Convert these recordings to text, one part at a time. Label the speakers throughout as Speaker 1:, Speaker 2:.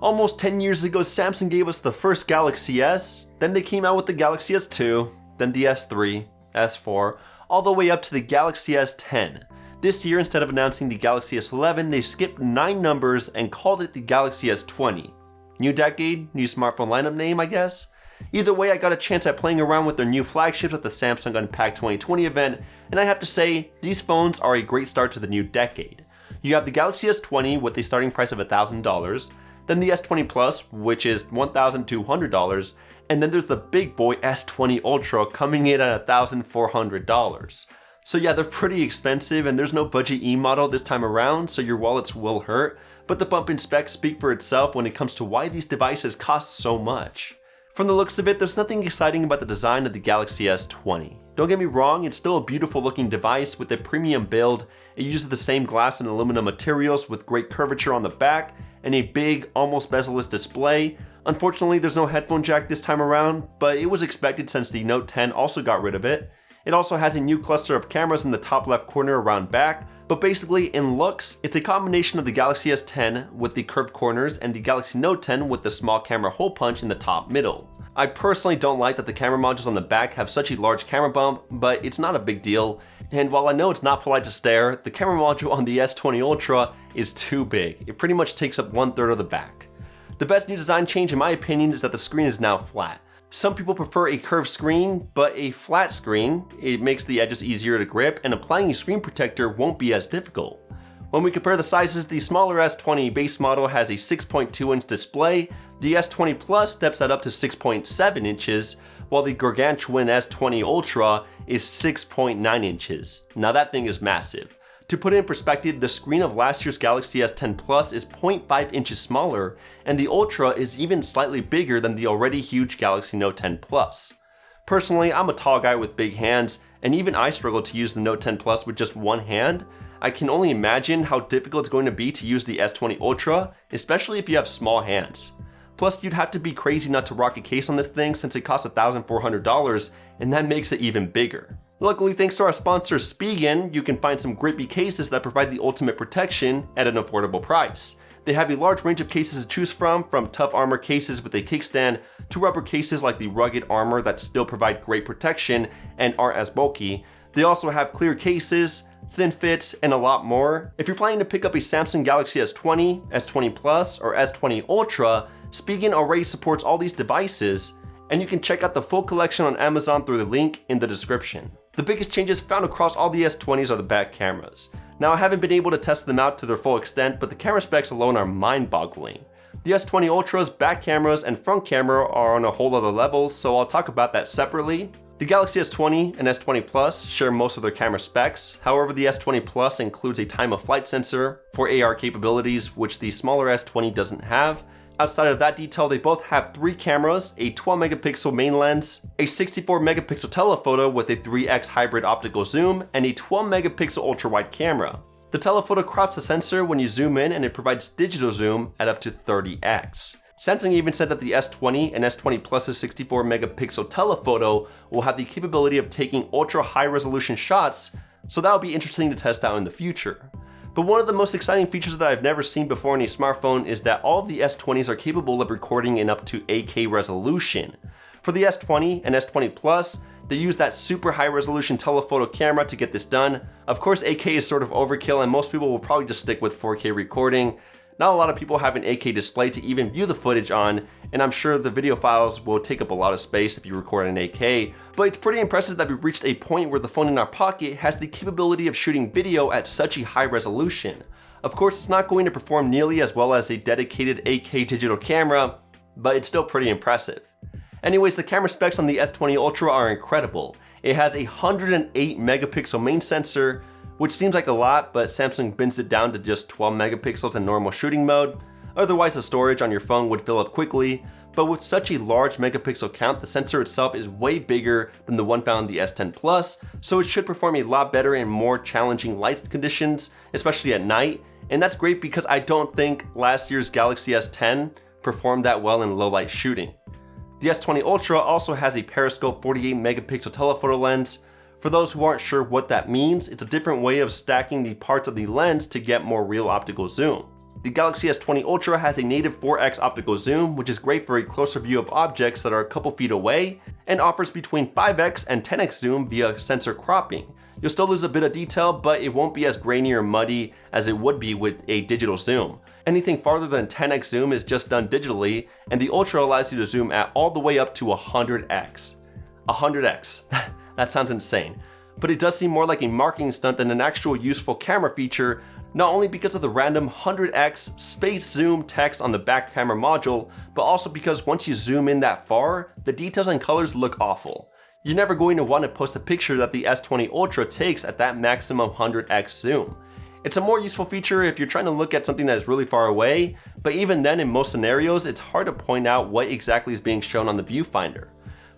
Speaker 1: Almost 10 years ago, Samsung gave us the first Galaxy S, then they came out with the Galaxy S2, then the S3, S4, all the way up to the Galaxy S10. This year, instead of announcing the Galaxy S11, they skipped 9 numbers and called it the Galaxy S20. New decade, new smartphone lineup name, I guess? Either way, I got a chance at playing around with their new flagships at the Samsung Unpacked 2020 event, and I have to say, these phones are a great start to the new decade. You have the Galaxy S20 with a starting price of $1,000, then the S20 Plus, which is $1,200, and then there's the big boy S20 Ultra coming in at $1,400. So yeah, they're pretty expensive and there's no budget E model this time around, so your wallets will hurt, but the bump in specs speak for itself when it comes to why these devices cost so much. From the looks of it, there's nothing exciting about the design of the Galaxy S20. Don't get me wrong, it's still a beautiful looking device with a premium build. It uses the same glass and aluminum materials with great curvature on the back and a big, almost bezel-less display. Unfortunately, there's no headphone jack this time around, but it was expected since the Note 10 also got rid of it. It also has a new cluster of cameras in the top left corner around back, but basically in looks, it's a combination of the Galaxy S10 with the curved corners and the Galaxy Note 10 with the small camera hole punch in the top middle. I personally don't like that the camera modules on the back have such a large camera bump, but it's not a big deal. And while I know it's not polite to stare, the camera module on the S20 Ultra is too big. It pretty much takes up 1/3 of the back. The best new design change in my opinion is that the screen is now flat. Some people prefer a curved screen, but a flat screen, it makes the edges easier to grip and applying a screen protector won't be as difficult. When we compare the sizes, the smaller S20 base model has a 6.2-inch display, the S20 Plus steps that up to 6.7 inches, while the gargantuan S20 Ultra is 6.9 inches. Now that thing is massive. To put it in perspective, the screen of last year's Galaxy S10 Plus is 0.5 inches smaller, and the Ultra is even slightly bigger than the already huge Galaxy Note 10 Plus. Personally, I'm a tall guy with big hands, and even I struggle to use the Note 10 Plus with just one hand. I can only imagine how difficult it's going to be to use the S20 Ultra, especially if you have small hands. Plus, you'd have to be crazy not to rock a case on this thing since it costs $1,400, and that makes it even bigger. Luckily, thanks to our sponsor Spigen, you can find some grippy cases that provide the ultimate protection at an affordable price. They have a large range of cases to choose from tough armor cases with a kickstand to rubber cases like the rugged armor that still provide great protection and aren't as bulky. They also have clear cases, thin fits, and a lot more. If you're planning to pick up a Samsung Galaxy S20, S20 Plus, or S20 Ultra, Spigen already supports all these devices, and you can check out the full collection on Amazon through the link in the description. The biggest changes found across all the S20s are the back cameras. Now I haven't been able to test them out to their full extent, but the camera specs alone are mind-boggling. The S20 Ultra's back cameras and front camera are on a whole other level, so I'll talk about that separately. The Galaxy S20 and S20 Plus share most of their camera specs, however the S20 Plus includes a time-of-flight sensor for AR capabilities, which the smaller S20 doesn't have. Outside of that detail, they both have 3 cameras, a 12-megapixel main lens, a 64-megapixel telephoto with a 3x hybrid optical zoom, and a 12-megapixel ultra-wide camera. The telephoto crops the sensor when you zoom in and it provides digital zoom at up to 30x. Samsung even said that the S20 and S20 Plus's 64-megapixel telephoto will have the capability of taking ultra-high resolution shots, so that'll be interesting to test out in the future. But one of the most exciting features that I've never seen before in a smartphone is that all of the S20s are capable of recording in up to 8K resolution. For the S20 and S20 Plus, they use that super high resolution telephoto camera to get this done. Of course, 8K is sort of overkill and most people will probably just stick with 4K recording. Not a lot of people have an 8K display to even view the footage on, and I'm sure the video files will take up a lot of space if you record in 8K, but it's pretty impressive that we've reached a point where the phone in our pocket has the capability of shooting video at such a high resolution. Of course, it's not going to perform nearly as well as a dedicated 8K digital camera, but it's still pretty impressive. Anyways, the camera specs on the S20 Ultra are incredible. It has a 108 megapixel main sensor, which seems like a lot, but Samsung bends it down to just 12 megapixels in normal shooting mode. Otherwise, the storage on your phone would fill up quickly, but with such a large megapixel count, the sensor itself is way bigger than the one found in the S10 Plus, so it should perform a lot better in more challenging light conditions, especially at night. And that's great because I don't think last year's Galaxy S10 performed that well in low light shooting. The S20 Ultra also has a periscope 48 megapixel telephoto lens. For those who aren't sure what that means, it's a different way of stacking the parts of the lens to get more real optical zoom. The Galaxy S20 Ultra has a native 4x optical zoom, which is great for a closer view of objects that are a couple feet away, and offers between 5x and 10x zoom via sensor cropping. You'll still lose a bit of detail, but it won't be as grainy or muddy as it would be with a digital zoom. Anything farther than 10x zoom is just done digitally, and the Ultra allows you to zoom at all the way up to 100x. 100x. That sounds insane. But it does seem more like a marketing stunt than an actual useful camera feature, not only because of the random 100x space zoom text on the back camera module, but also because once you zoom in that far, the details and colors look awful. You're never going to want to post a picture that the S20 Ultra takes at that maximum 100x zoom. It's a more useful feature if you're trying to look at something that is really far away, but even then in most scenarios, it's hard to point out what exactly is being shown on the viewfinder.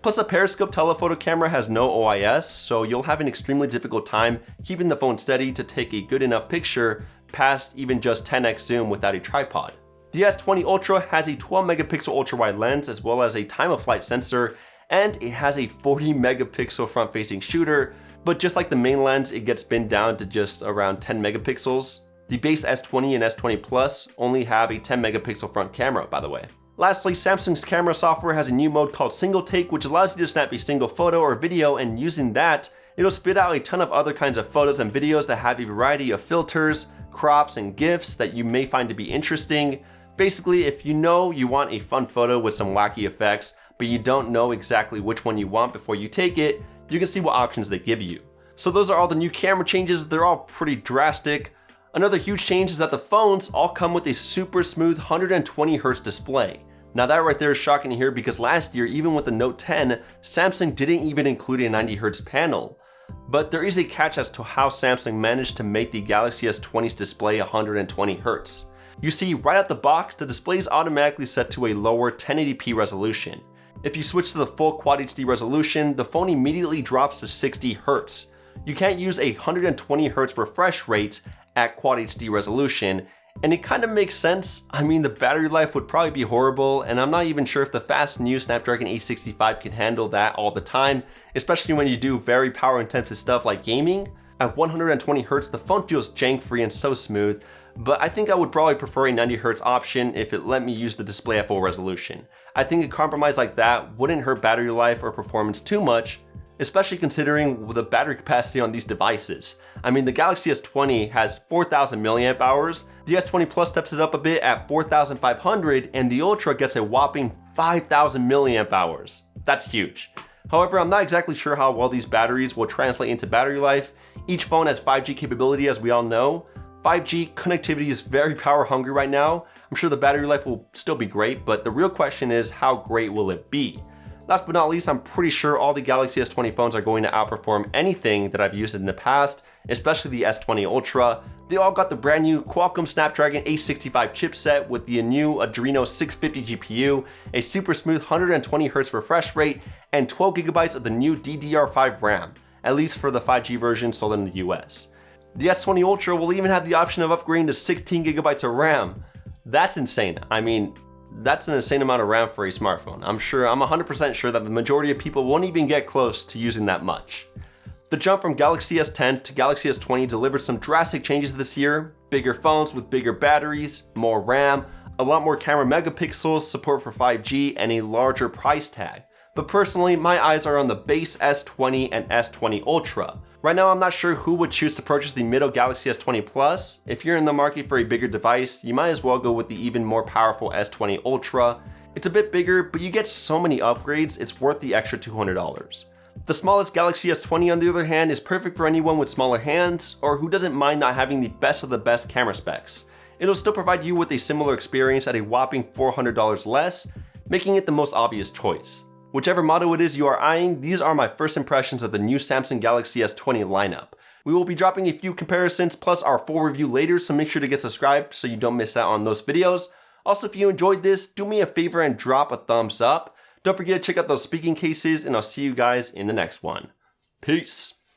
Speaker 1: Plus, a periscope telephoto camera has no OIS, so you'll have an extremely difficult time keeping the phone steady to take a good enough picture past even just 10x zoom without a tripod. The S20 Ultra has a 12 megapixel ultra-wide lens as well as a time-of-flight sensor, and it has a 40 megapixel front-facing shooter, but just like the main lens, it gets binned down to just around 10 megapixels. The base S20 and S20 Plus only have a 10 megapixel front camera, by the way. Lastly, Samsung's camera software has a new mode called Single Take, which allows you to snap a single photo or video, and using that, it'll spit out a ton of other kinds of photos and videos that have a variety of filters, crops, and GIFs that you may find to be interesting. Basically, if you know you want a fun photo with some wacky effects, but you don't know exactly which one you want before you take it, you can see what options they give you. So those are all the new camera changes. They're all pretty drastic. Another huge change is that the phones all come with a super smooth 120Hz display. Now that right there is shocking to hear because last year, even with the Note 10, Samsung didn't even include a 90Hz panel. But there is a catch as to how Samsung managed to make the Galaxy S20's display 120Hz. You see, right out the box, the display is automatically set to a lower 1080p resolution. If you switch to the full Quad HD resolution, the phone immediately drops to 60Hz. You can't use a 120Hz refresh rate at Quad HD resolution, and it kind of makes sense. I mean, the battery life would probably be horrible, and I'm not even sure if the fast new Snapdragon 865 can handle that all the time, especially when you do very power intensive stuff like gaming. At 120Hz, the phone feels jank free and so smooth, but I think I would probably prefer a 90Hz option if it let me use the display at full resolution. I think a compromise like that wouldn't hurt battery life or performance too much, especially considering the battery capacity on these devices. I mean, the Galaxy S20 has 4,000 mAh, the S20 Plus steps it up a bit at 4,500, and the Ultra gets a whopping 5,000 mAh. That's huge. However, I'm not exactly sure how well these batteries will translate into battery life. Each phone has 5G capability, as we all know. 5G connectivity is very power hungry right now. I'm sure the battery life will still be great, but the real question is how great will it be? Last but not least, I'm pretty sure all the Galaxy S20 phones are going to outperform anything that I've used in the past, especially the S20 Ultra. They all got the brand new Qualcomm Snapdragon 865 chipset with the new Adreno 650 GPU, a super smooth 120Hz refresh rate, and 12GB of the new DDR5 RAM, at least for the 5G version sold in the US. The S20 Ultra will even have the option of upgrading to 16GB of RAM. That's insane. I mean, that's an insane amount of RAM for a smartphone. I'm 100% sure that the majority of people won't even get close to using that much. The jump from Galaxy S10 to Galaxy S20 delivered some drastic changes this year. Bigger phones with bigger batteries, more RAM, a lot more camera megapixels, support for 5G, and a larger price tag. But personally, my eyes are on the base S20 and S20 Ultra. Right now, I'm not sure who would choose to purchase the middle Galaxy S20 Plus. If you're in the market for a bigger device, you might as well go with the even more powerful S20 Ultra. It's a bit bigger, but you get so many upgrades, it's worth the extra $200. The smallest Galaxy S20, on the other hand, is perfect for anyone with smaller hands or who doesn't mind not having the best of the best camera specs. It'll still provide you with a similar experience at a whopping $400 less, making it the most obvious choice. Whichever model it is you are eyeing, these are my first impressions of the new Samsung Galaxy S20 lineup. We will be dropping a few comparisons plus our full review later, so make sure to get subscribed so you don't miss out on those videos. Also, if you enjoyed this, do me a favor and drop a thumbs up. Don't forget to check out those speaking cases, and I'll see you guys in the next one. Peace.